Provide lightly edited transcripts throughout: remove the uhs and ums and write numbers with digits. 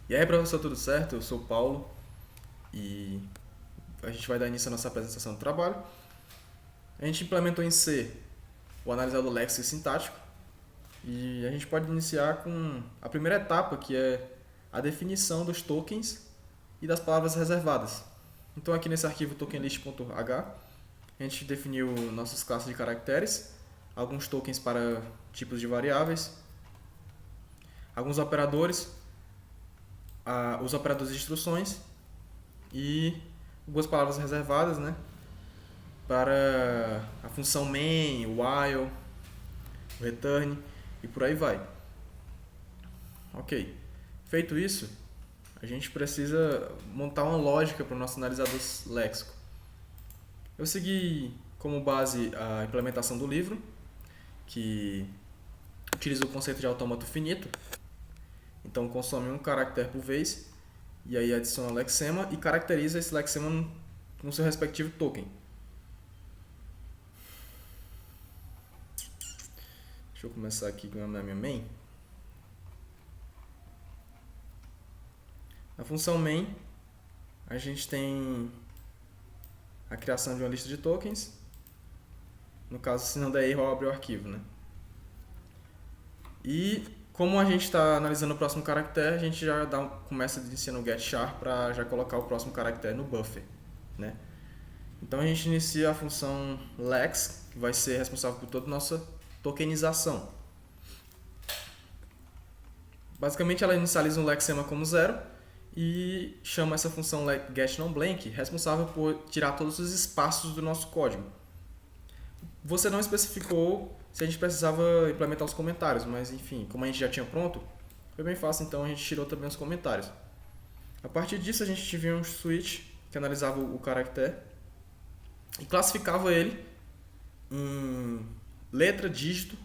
E aí, professor, tudo certo? Eu sou o Paulo e a gente vai dar início à nossa apresentação do trabalho. A gente implementou em C o analisador léxico e sintático e a gente pode iniciar com a primeira etapa, que é a definição dos tokens e das palavras reservadas. Então, aqui nesse arquivo tokenlist.h, a gente definiu nossas classes de caracteres, alguns tokens para tipos de variáveis, alguns operadores, os operadores de instruções e algumas palavras reservadas, né, para a função main, while, o return e por aí vai. Ok. Feito isso, a gente precisa montar uma lógica para o nosso analisador léxico. Eu segui como base a implementação do livro, que utiliza o conceito de autômato finito. Então consome um caractere por vez e aí adiciona o lexema e caracteriza esse lexema no seu respectivo token. Deixa eu começar aqui na minha main. Na função main, a gente tem a criação de uma lista de tokens. No caso, se não der erro, eu abro o arquivo, né? E como a gente está analisando o próximo caractere, a gente já começa iniciando o getChar para já colocar o próximo caractere no buffer, né? Então a gente inicia a função lex, que vai ser responsável por toda a nossa tokenização. Basicamente ela inicializa um lexema como zero e chama essa função getNonBlank responsável por tirar todos os espaços do nosso código. Você não especificou se a gente precisava implementar os comentários, mas enfim, como a gente já tinha pronto, foi bem fácil, então a gente tirou também os comentários. A partir disso a gente tinha um switch que analisava o caractere e classificava ele em letra, dígito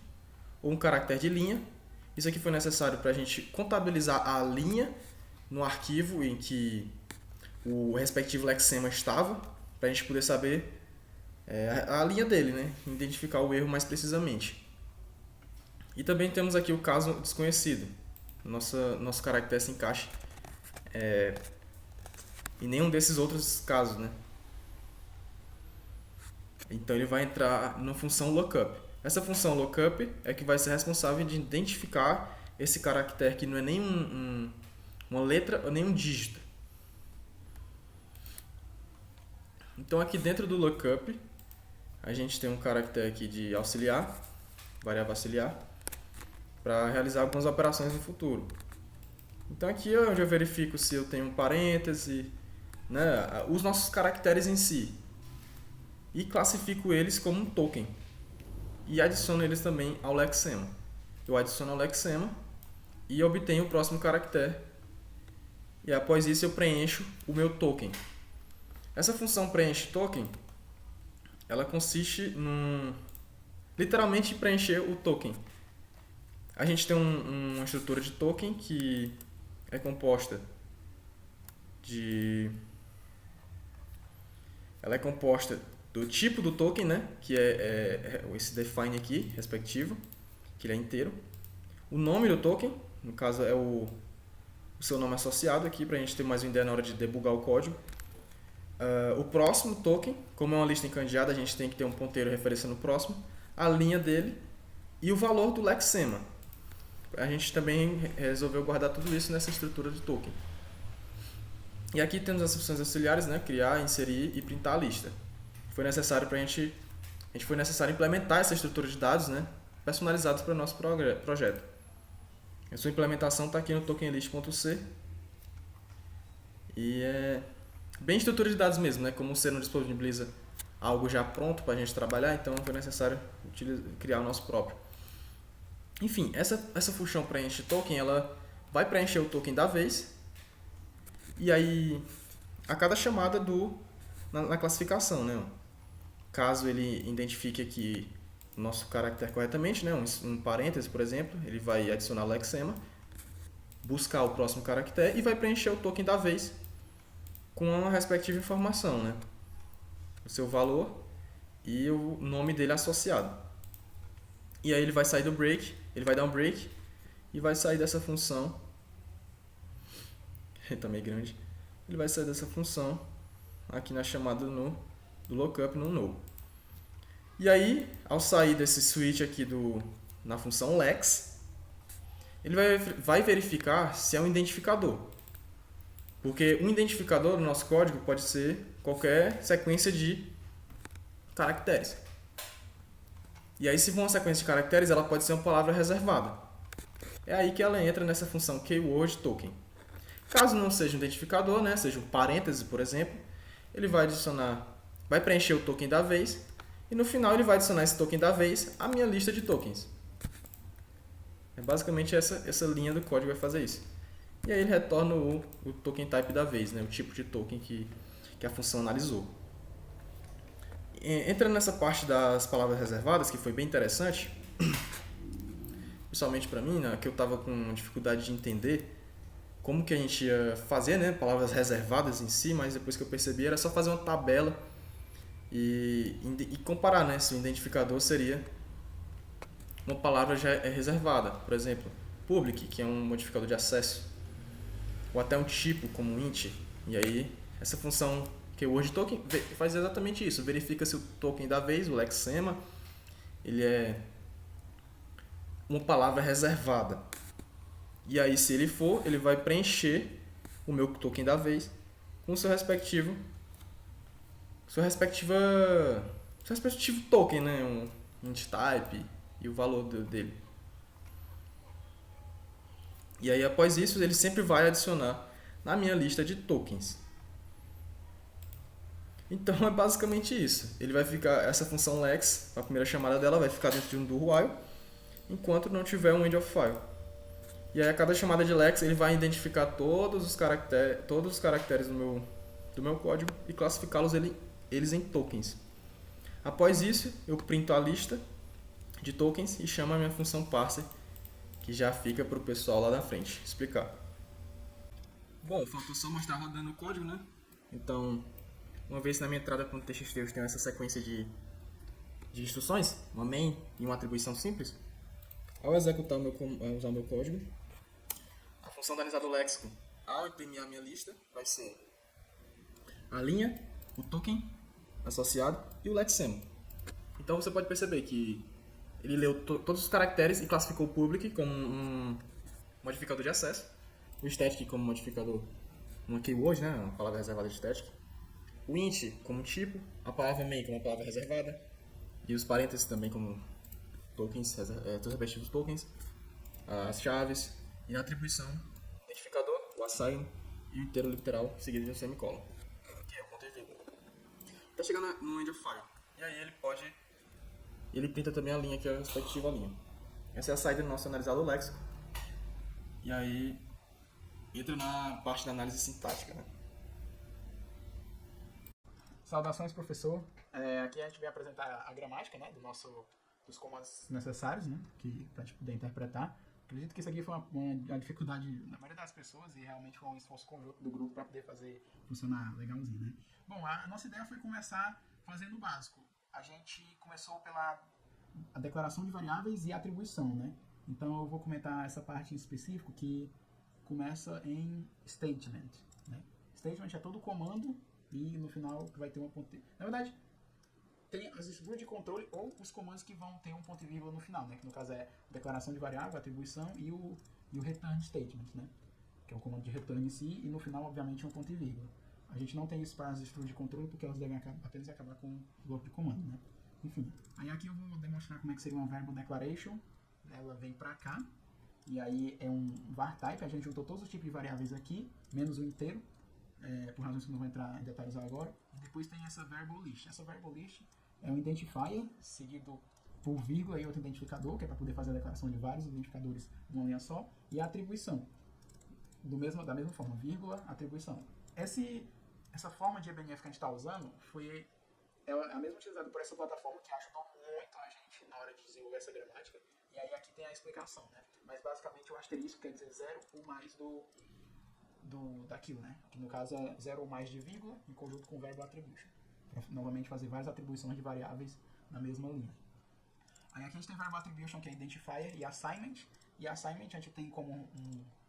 ou um caractere de linha. Isso aqui foi necessário para a gente contabilizar a linha no arquivo em que o respectivo lexema estava, para a gente poder saber a linha dele, né? Identificar o erro mais precisamente. E também temos aqui o caso desconhecido. Nosso caractere se encaixa em nenhum desses outros casos, né? Então ele vai entrar na função lookup. Essa função lookup é que vai ser responsável de identificar esse caractere que não é nem uma letra ou nem um dígito. Então aqui dentro do lookup a gente tem um caractere aqui de auxiliar, variável auxiliar, para realizar algumas operações no futuro. Então aqui é onde eu verifico se eu tenho um parêntese, né, os nossos caracteres em si, e classifico eles como um token e adiciono eles também ao lexema. Eu adiciono ao lexema e obtenho o próximo caractere e após isso eu preencho o meu token. Essa função preenche token, ela consiste literalmente preencher o token. A gente tem uma estrutura de token que é composta ela é composta do tipo do token, né, que é esse define aqui, respectivo, que ele é inteiro. O nome do token, no caso é o seu nome associado aqui, para a gente ter mais uma ideia na hora de debugar o código. O próximo token, como é uma lista encandeada, a gente tem que ter um ponteiro referenciando o próximo, a linha dele e o valor do lexema. A gente também resolveu guardar tudo isso nessa estrutura de token. E aqui temos as funções auxiliares, né? Criar, inserir e printar a lista. Foi necessário foi necessário implementar essa estrutura de dados, né, personalizados para o nosso projeto. A sua implementação está aqui no tokenlist.c e é bem estrutura de dados mesmo, né? Como você não disponibiliza algo já pronto para a gente trabalhar, então foi necessário criar o nosso próprio. Enfim, essa função preenche token, ela vai preencher o token da vez e aí a cada chamada na classificação, né? Caso ele identifique aqui o nosso caractere corretamente, né? Um parêntese, por exemplo, ele vai adicionar o lexema, buscar o próximo caractere e vai preencher o token da vez com a respectiva informação, né? O seu valor e o nome dele associado. E aí ele vai sair do break, ele vai dar um break e vai sair dessa função ele tá meio grande, ele vai sair dessa função aqui na chamada do lookup no no. E aí, ao sair desse switch aqui na função lex, ele vai verificar se é um identificador. Porque um identificador no nosso código pode ser qualquer sequência de caracteres. E aí, se for uma sequência de caracteres, ela pode ser uma palavra reservada. É aí que ela entra nessa função keyword token. Caso não seja um identificador, né, seja um parêntese, por exemplo, ele vai preencher o token da vez e no final ele vai adicionar esse token da vez à minha lista de tokens. É basicamente essa linha do código vai fazer isso. E aí ele retorna o token type da vez, né, o tipo de token que a função analisou. Entrando nessa parte das palavras reservadas, que foi bem interessante, principalmente para mim, né, que eu estava com dificuldade de entender como que a gente ia fazer, né, palavras reservadas em si, mas depois que eu percebi era só fazer uma tabela e comparar, né, se o identificador seria uma palavra já reservada, por exemplo, public, que é um modificador de acesso, ou até um tipo como int, e aí essa função keyword token faz exatamente isso, verifica se o token da vez, o lexema, ele é uma palavra reservada. E aí, se ele for, ele vai preencher o meu token da vez com seu respectivo token, né? Um int type e o valor dele. E aí, após isso, ele sempre vai adicionar na minha lista de tokens. Então, é basicamente isso. Ele vai ficar, essa função lex, a primeira chamada dela vai ficar dentro de um do while, enquanto não tiver um end of file. E aí a cada chamada de lex ele vai identificar todos os caracteres do meu código e classificá-los eles em tokens. Após isso, eu printo a lista de tokens e chamo a minha função parser, que já fica para o pessoal lá na frente explicar. Bom, faltou só mostrar rodando o código, né? Então, uma vez na minha entrada com o TXT eu tenho essa sequência de instruções, uma main e uma atribuição simples. Ao executar usar o meu código, a função da analisar do léxico, ao imprimir a minha lista, vai ser a linha, o token associado e o lexema. Então você pode perceber que ele leu todos os caracteres e classificou o public como um modificador de acesso, o static como modificador, uma keyword, né, uma palavra reservada de static, o int como tipo, a palavra main como uma palavra reservada e os parênteses também como tokens, todos os respectivos tokens, as chaves e na atribuição, identificador, o assign e o inteiro literal seguido de um semicolon, que é o ponto e vírgula. Está chegando no end of file. E aí ele printa também a linha que é a respectiva linha. Essa é a saída do nosso analisado léxico. E aí entra na parte da análise sintática, né? Saudações, professor. Aqui a gente vem apresentar a gramática, né, dos comandos necessários, né, para a gente poder interpretar. Acredito que isso aqui foi uma dificuldade da maioria das pessoas e realmente foi um esforço conjunto do grupo para poder fazer funcionar legalzinho, né. Bom, a nossa ideia foi começar fazendo o básico. A gente começou pela a declaração de variáveis e a atribuição, né. Então eu vou comentar essa parte em específico que começa em statement, né. Statement é todo comando e no final vai ter uma ponto. Na verdade, tem as estruturas de controle ou os comandos que vão ter um ponto e vírgula no final, né? Que no caso é a declaração de variável, a atribuição e o return statement, né? Que é o comando de return em si e no final, obviamente, um ponto e vírgula. A gente não tem isso para as estruturas de controle porque elas devem apenas acabar com o bloco de comando, né? Enfim, aí aqui eu vou demonstrar como é que seria uma variable declaration. Ela vem para cá e aí é um var type. A gente juntou todos os tipos de variáveis aqui, menos o inteiro. Por razões que eu não vou entrar em detalhes agora. E depois tem essa variable list. Essa variable list é um identifier seguido por vírgula e outro identificador, que é para poder fazer a declaração de vários identificadores numa linha só. E a atribuição, da mesma forma, vírgula, atribuição. Essa forma de EBNF que a gente está usando é a mesma utilizada por essa plataforma que ajudou muito a gente na hora de desenvolver essa gramática. E aí aqui tem a explicação, né? Mas basicamente o asterisco quer dizer 0 ou mais daquilo, né? Que no caso é 0 ou mais de vírgula em conjunto com o verbo attribution. Para novamente fazer várias atribuições de variáveis na mesma linha. Aí aqui a gente tem verbo attribution, que é identifier e assignment. E assignment a gente tem como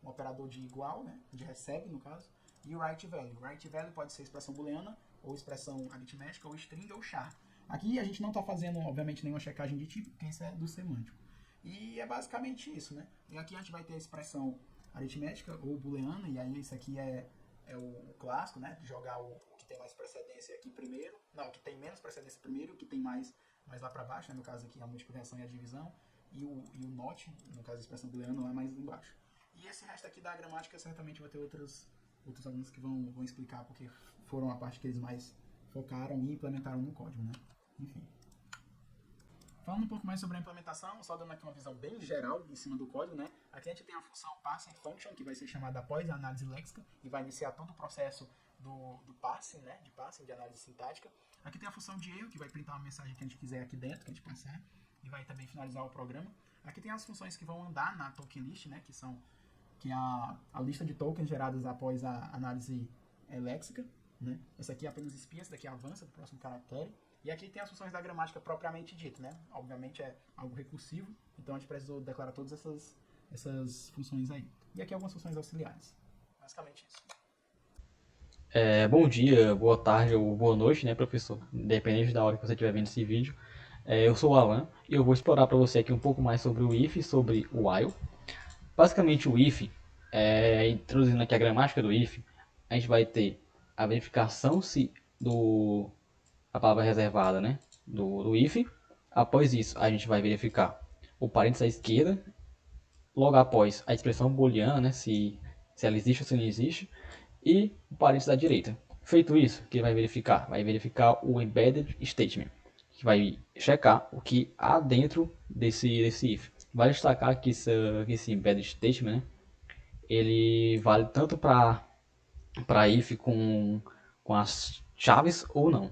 um operador de igual, né, de recebe no caso, e o write value. O write value pode ser expressão booleana, ou expressão aritmética, ou string, ou char. Aqui a gente não está fazendo, obviamente, nenhuma checagem de tipo, porque isso é do semântico. E é basicamente isso, né? E aqui a gente vai ter a expressão aritmética ou booleana, e aí isso aqui é o clássico, né? De jogar o que tem mais precedência aqui primeiro, não, o que tem menos precedência primeiro, o que tem mais lá para baixo, né? No caso aqui a multiplicação e a divisão, e o not, no caso a expressão booleana, lá mais embaixo. E esse resto aqui da gramática certamente vai ter outros alunos que vão explicar, porque foram a parte que eles mais focaram e implementaram no código, né? Enfim. Falando um pouco mais sobre a implementação, só dando aqui uma visão bem geral em cima do código, né? Aqui a gente tem a função parsing function, que vai ser chamada após a análise léxica, e vai iniciar todo o processo do parsing, né? De parsing, de análise sintática. Aqui tem a função de erro, que vai printar uma mensagem que a gente quiser aqui dentro, que a gente passar, e vai também finalizar o programa. Aqui tem as funções que vão andar na token list, né? Que é a lista de tokens geradas após a análise léxica, né? Essa aqui é apenas espia, essa daqui avança para o próximo caractere. E aqui tem as funções da gramática propriamente dita, né? Obviamente é algo recursivo, então a gente precisou declarar todas essas funções aí. E aqui algumas funções auxiliares. Basicamente isso. Bom dia, boa tarde ou boa noite, né, professor? Independente da hora que você estiver vendo esse vídeo. Eu sou o Alan e eu vou explorar para você aqui um pouco mais sobre o if e sobre o while. Basicamente o if, introduzindo aqui a gramática do if, a gente vai ter a verificação a palavra reservada, né, do if. Após isso, a gente vai verificar o parênteses à esquerda. Logo após, a expressão booleana, né, se ela existe ou se não existe. E o parênteses da direita. Feito isso, o que ele vai verificar? Vai verificar o embedded statement, que vai checar o que há dentro desse if. Vale destacar que esse embedded statement, né, ele vale tanto para if com as chaves ou não.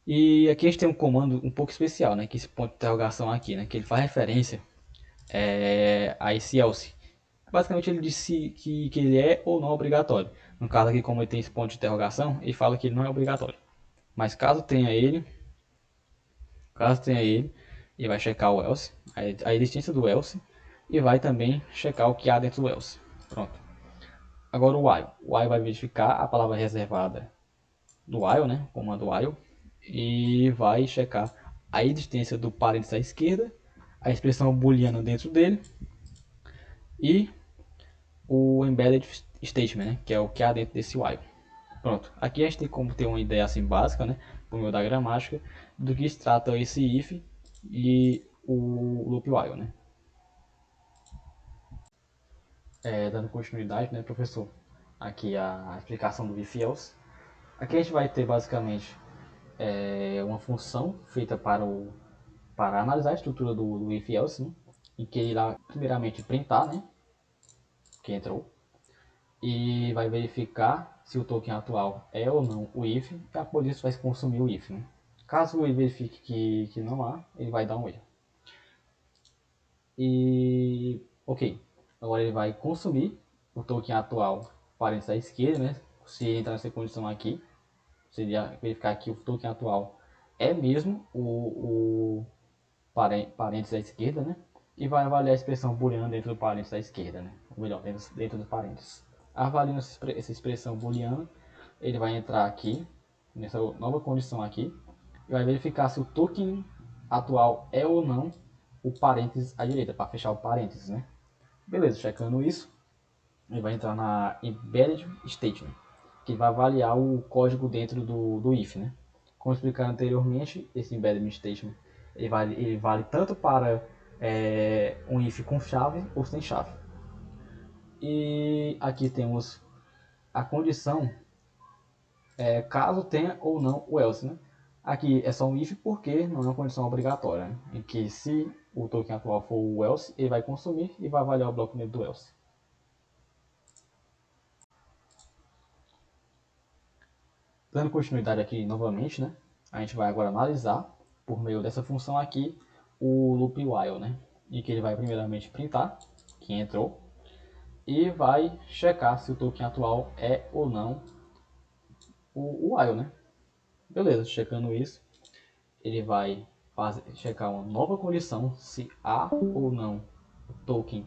E aqui a gente tem um comando um pouco especial, né, que esse ponto de interrogação aqui, né, que ele faz referência a esse else. Basicamente ele disse que ele é ou não obrigatório. No caso aqui, como ele tem esse ponto de interrogação, ele fala que ele não é obrigatório. Mas caso tenha ele, ele vai checar o else, a existência do else, e vai também checar o que há dentro do else. Pronto. Agora o while. O while vai verificar a palavra reservada do while, né? Comando while, e vai checar a existência do parênteses à esquerda, a expressão booleana dentro dele, e o embedded statement, né, que é o que há dentro desse while. Pronto, aqui a gente tem como ter uma ideia assim básica, né, por meio da gramática, do que se trata esse if e o loop while, né. Dando continuidade, né, professor, aqui a explicação do if else. Aqui a gente vai ter basicamente uma função feita para analisar a estrutura do if else, né, em que ele irá primeiramente printar, né, que entrou, e vai verificar se o token atual é ou não o if, e após isso vai consumir o if, né? Caso ele verifique que não há, ele vai dar um erro. E ok, agora ele vai consumir o token atual parênteses à esquerda, né? Se entrar nessa condição aqui, seria verificar que o token atual é mesmo o parênteses à esquerda, né? E vai avaliar a expressão booleana dentro do parênteses à esquerda, né? Ou melhor, dentro dos parênteses. Avaliando essa expressão booleana, ele vai entrar aqui, nessa nova condição aqui, e vai verificar se o token atual é ou não o parênteses à direita, para fechar o parênteses, né? Beleza, checando isso, ele vai entrar na embedded statement, que vai avaliar o código dentro do if, né? Como explicado anteriormente, esse embedded statement ele vale tanto para um if com chave ou sem chave. E aqui temos a condição caso tenha ou não o else, né? Aqui é só um if porque não é uma condição obrigatória, né? Em que se o token atual for o else, ele vai consumir e vai avaliar o bloco dentro do else. Dando continuidade aqui novamente, né? A gente vai agora analisar, por meio dessa função aqui, o loop while, né? E que ele vai primeiramente printar que entrou e vai checar se o token atual é ou não o while, né? Beleza, checando isso, ele vai checar uma nova condição se há ou não o token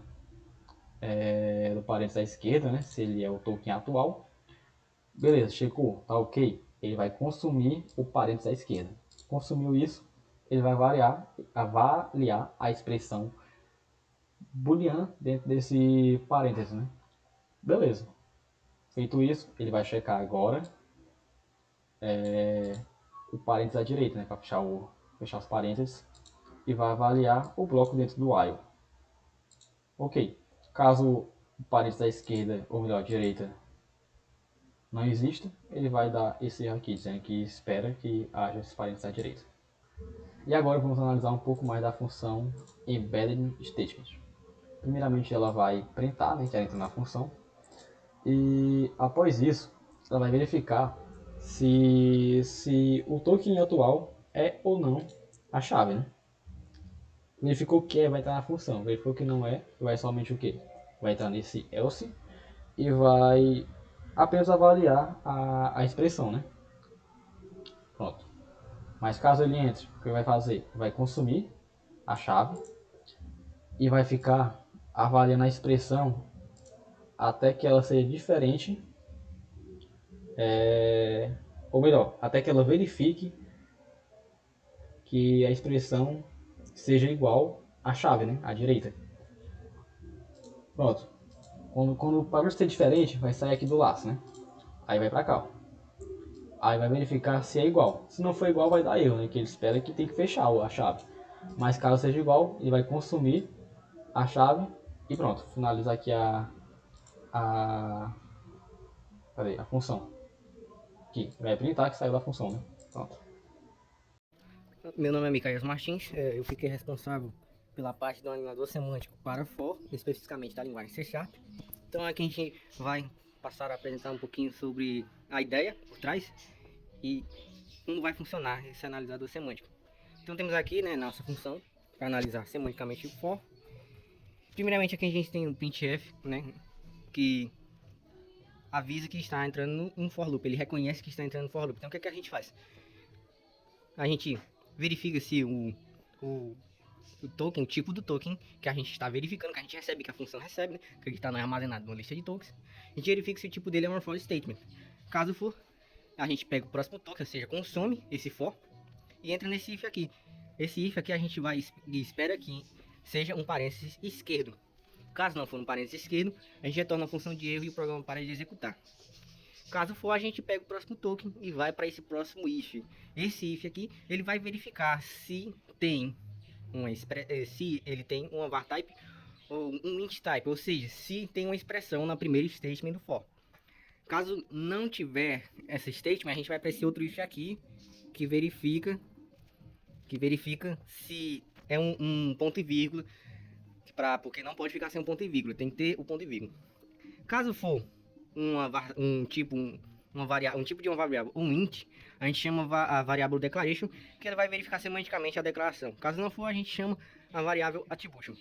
do parênteses à esquerda, né? Se ele é o token atual. Beleza, checou, tá ok. Ele vai consumir o parênteses à esquerda. Consumiu isso, ele vai avaliar a expressão booleana dentro desse parênteses, né? Beleza. Feito isso, ele vai checar agora o parênteses à direita, né? Para fechar os parênteses. E vai avaliar o bloco dentro do while. Ok. Caso o parênteses à esquerda, ou melhor, à direita, não exista, ele vai dar esse erro aqui, dizendo que espera que haja esse parênteses à direita. E agora vamos analisar um pouco mais da função Embedded Statement. Primeiramente ela vai printar, né, que ela entra na função, e após isso ela vai verificar se o token atual é ou não a chave, né? Verificou que vai estar na função, verificou que não é, vai somente o que? Vai entrar nesse else e vai apenas avaliar a expressão, né? Pronto. Mas caso ele entre, o que vai fazer? Vai consumir a chave e vai ficar avaliando a expressão até que ela seja diferente, ou melhor, até que ela verifique que a expressão seja igual à chave, né? À direita. Pronto. Quando o padrão ser diferente, vai sair aqui do laço, né? Aí vai pra cá, ó. Aí vai verificar se é igual. Se não for igual, vai dar erro, né? Que ele espera que tem que fechar a chave. Mas caso seja igual, ele vai consumir a chave e pronto. Finaliza aqui a, a função. Aqui, vai printar que saiu da função, né? Pronto. Meu nome é Micael Martins, eu fiquei responsável pela parte do animador semântico para for, especificamente da linguagem C Sharp. Então aqui a gente vai passar a apresentar um pouquinho sobre a ideia por trás e como vai funcionar esse analisador semântico. Então temos aqui, né, nossa função para analisar semanticamente o for. Primeiramente aqui a gente tem o printf, né, que avisa que está entrando no for loop, ele reconhece que está entrando no for loop. Então o que é que a gente faz? A gente verifica se o token, o tipo do token que a gente está verificando, que a gente recebe, que a função recebe, né? Que ele está armazenado numa lista de tokens. A gente verifica se o tipo dele é um for statement. Caso for, a gente pega o próximo token, ou seja, consome esse for e entra nesse if aqui. Esse if aqui a gente vai e espera que seja um parênteses esquerdo. Caso não for um parênteses esquerdo, a gente retorna a função de erro e o programa para de executar. Caso for, a gente pega o próximo token e vai para esse próximo if. Esse if aqui, ele vai verificar se tem se ele tem uma var type ou um int type, ou seja, se tem uma expressão na primeira statement do for. Caso não tiver essa statement, a gente vai para esse outro if aqui que verifica se é um ponto e vírgula, porque não pode ficar sem um ponto e vírgula, tem que ter o ponto e vírgula. Caso for um tipo de uma variável, um int, a gente chama a variável declaration, que ela vai verificar semanticamente a declaração. Caso não for, a gente chama a variável attribution.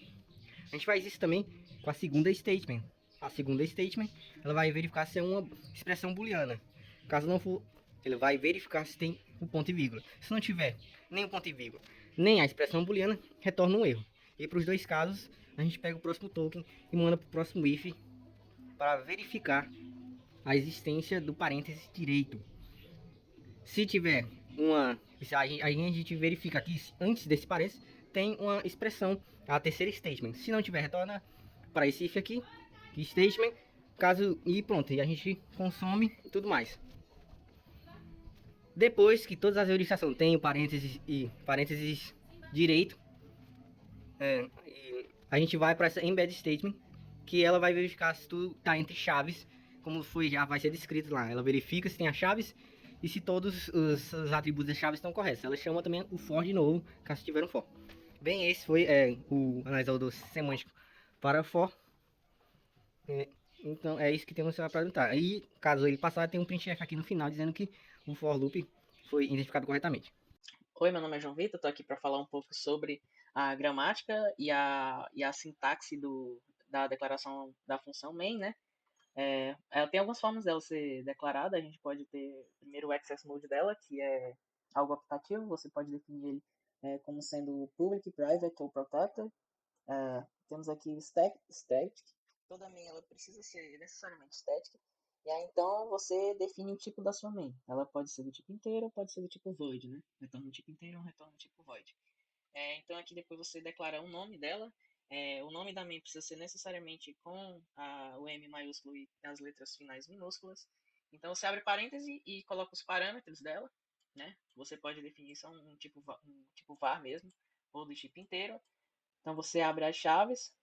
A gente faz isso também com a segunda statement. A segunda statement, ela vai verificar se é uma expressão booleana. Caso não for, ele vai verificar se tem o ponto e vírgula. Se não tiver nem o ponto e vírgula, nem a expressão booleana, retorna um erro. E para os dois casos, a gente pega o próximo token e manda para o próximo if para verificar a existência do parênteses direito. Se tiver a gente verifica aqui, antes desse parênteses, tem uma expressão, a terceira statement. Se não tiver, retorna para esse if aqui, que statement, caso, e pronto, e a gente consome e tudo mais. Depois que todas as verificações têm o parênteses e parênteses direito, a gente vai para essa embed statement, que ela vai verificar se tudo está entre chaves, como já vai ser descrito lá. Ela verifica se tem as chaves e se todos os atributos das chaves estão corretos. Ela chama também o for de novo, caso tiver um for. Bem, esse foi o analisador semântico para for. Então é isso que temos para apresentar. E caso ele passar, tem um printf aqui no final dizendo que o for loop foi identificado corretamente. Oi, meu nome é João Vitor, estou aqui para falar um pouco sobre a gramática e a sintaxe da declaração da função main, né? Ela tem algumas formas dela ser declarada. A gente pode ter primeiro o access mode dela, que é algo optativo. Você pode definir ele como sendo public, private ou protected. Temos aqui o static. Toda main ela precisa ser necessariamente static. E aí então você define o tipo da sua main. Ela pode ser do tipo inteiro ou pode ser do tipo void, né? Retorno do tipo inteiro ou retorno do tipo void. Então aqui depois você declara o nome dela. O nome da main precisa ser necessariamente com o M maiúsculo e as letras finais minúsculas. Então você abre parêntese e coloca os parâmetros dela, né? Você pode definir só um tipo var mesmo, ou do tipo inteiro. Então você abre as chaves,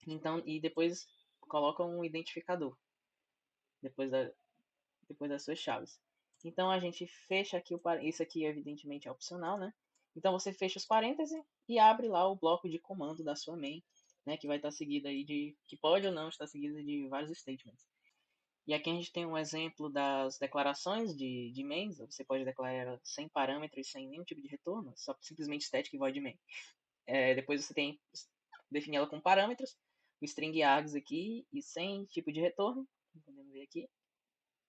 então e depois coloca um identificador depois das suas chaves. Então a gente fecha aqui isso aqui evidentemente é opcional, né? Então você fecha os parênteses e abre lá o bloco de comando da sua main, né? Que vai estar seguido aí que pode ou não estar seguido de vários statements. E aqui a gente tem um exemplo das declarações de mains. Você pode declarar sem parâmetros, sem nenhum tipo de retorno, só simplesmente static void main. Depois você tem definir ela com parâmetros, o string args aqui e sem tipo de retorno. Podemos ver aqui.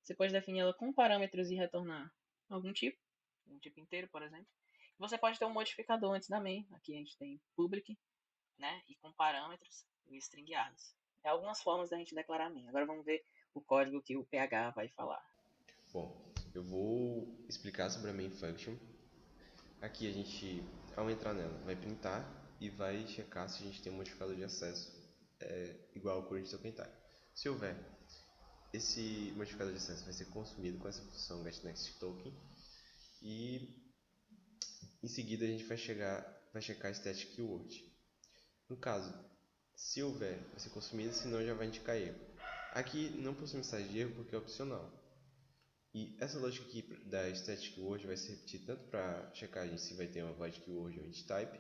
Você pode definir ela com parâmetros e retornar algum tipo, um tipo inteiro, por exemplo. Você pode ter um modificador antes da main. Aqui a gente tem public, né? E com parâmetros e string args. É algumas formas da gente declarar a main. Agora vamos ver o código que o PH vai falar. Bom, eu vou explicar sobre a main function. Aqui a gente, ao entrar nela, vai printar e vai checar se a gente tem um modificador de acesso igual ao current token type. Se houver, esse modificador de acesso vai ser consumido com essa função getNextToken e em seguida a gente vai checar static keyword. No caso, se houver, vai ser consumido, senão já vai indicar erro. Aqui não possui mensagem de erro porque é opcional. E essa lógica aqui da static keyword vai se repetir tanto para checagem se vai ter uma void keyword ou int type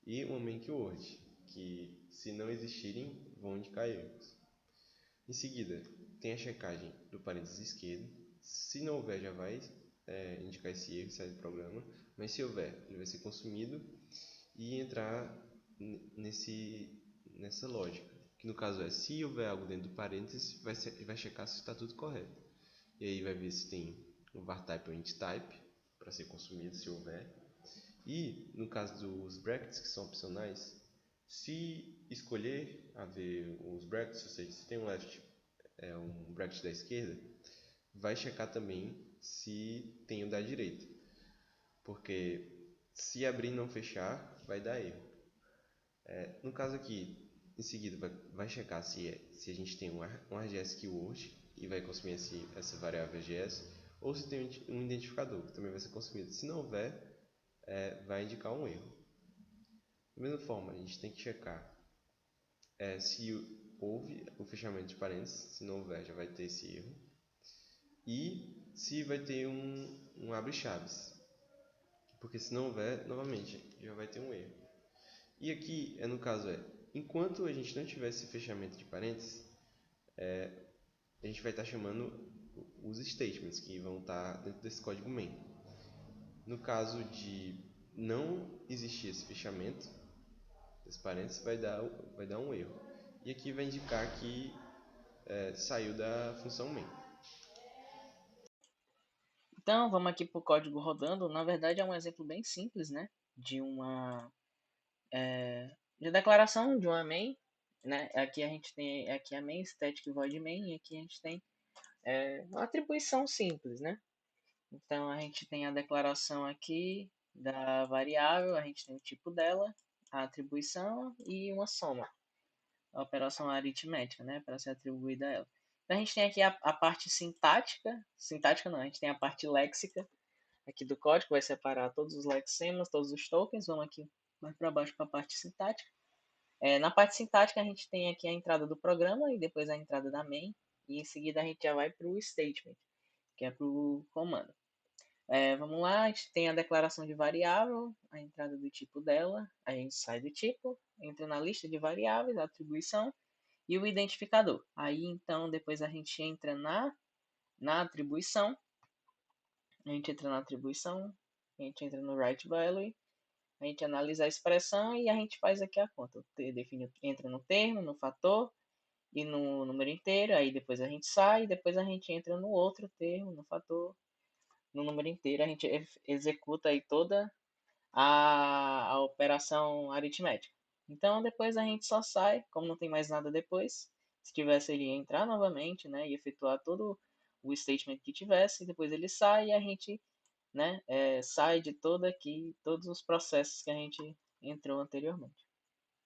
e uma main keyword, que se não existirem vão indicar erros. Em seguida, tem a checagem do parênteses esquerdo. Se não houver, já vai indicar esse erro, sai do programa. Mas se houver, ele vai ser consumido e entrar nessa lógica. Que no caso é, se houver algo dentro do parênteses, vai checar se está tudo correto. E aí vai ver se tem o var type ou int type para ser consumido, se houver. E no caso dos brackets, que são opcionais, se escolher haver os brackets, ou seja, se tem um left, um bracket da esquerda, vai checar também se tem o da direita. Porque se abrir e não fechar, vai dar erro. No caso aqui, em seguida vai checar se a gente tem um RGS keyword e vai consumir essa variável RGS, ou se tem um identificador que também vai ser consumido. Se não houver, vai indicar um erro. Da mesma forma, a gente tem que checar se houve o fechamento de parênteses. Se não houver, já vai ter esse erro. E se vai ter um abre-chaves, porque se não houver, novamente, já vai ter um erro. E aqui, no caso, enquanto a gente não tiver esse fechamento de parênteses, a gente vai estar chamando os statements que vão estar dentro desse código main. No caso de não existir esse fechamento desse parênteses, vai dar um erro. E aqui vai indicar que saiu da função main. Então, vamos aqui para o código rodando. Na verdade, é um exemplo bem simples, né? De uma de declaração de uma main, né? Aqui a gente tem a main static void main e aqui a gente tem uma atribuição simples, né? Então a gente tem a declaração aqui da variável, a gente tem o tipo dela, a atribuição e uma soma, a operação aritmética, né? Para ser atribuída a ela. Então a gente tem aqui a parte sintática não, a gente tem a parte léxica aqui do código, vai separar todos os lexemas, todos os tokens. Vamos aqui mais para baixo para a parte sintática. Na parte sintática a gente tem aqui a entrada do programa e depois a entrada da main, e em seguida a gente já vai para o statement, que é para o comando. Vamos lá, a gente tem a declaração de variável, a entrada do tipo dela, a gente sai do tipo, entra na lista de variáveis, a atribuição e o identificador. Aí então depois a gente entra na atribuição, a gente entra na atribuição, a gente entra no write value, a gente analisa a expressão e a gente faz aqui a conta. Entra no termo, no fator e no número inteiro, aí depois a gente sai, depois a gente entra no outro termo, no fator, no número inteiro, a gente executa aí toda a operação aritmética. Então depois a gente só sai, como não tem mais nada depois. Se tivesse, ele ia entrar novamente, né, e efetuar todo o statement que tivesse, depois ele sai e a gente, né, sai de todos os processos que a gente entrou anteriormente.